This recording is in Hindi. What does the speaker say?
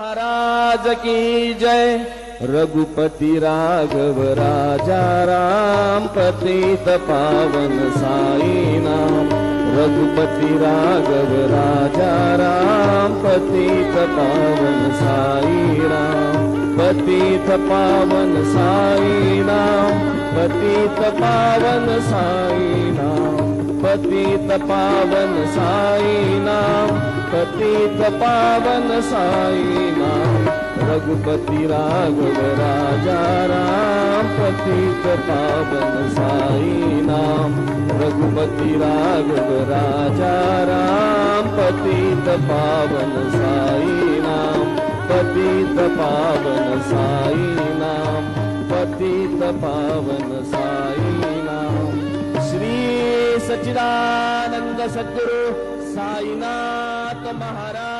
महाराज की जय। रघुपति राघव राजा राम, पतित पावन साई नाम। रघुपति राघव राजा राम, पतित पावन साई राम। पतित पावन साई नाम, पतित पावन साई नाम। पतित पावन साई नाम, पतित पावन साई नाम। रघुपति राघव राजा राम, पतित पावन साई नाम। रघुपति राघव राजा राम, पतित पावन साई नाम। पतित पावन साई नाम, पतित पावन साई नाम। श्री सच्चिदानंद सद्गुरु साईनाथ महाराज।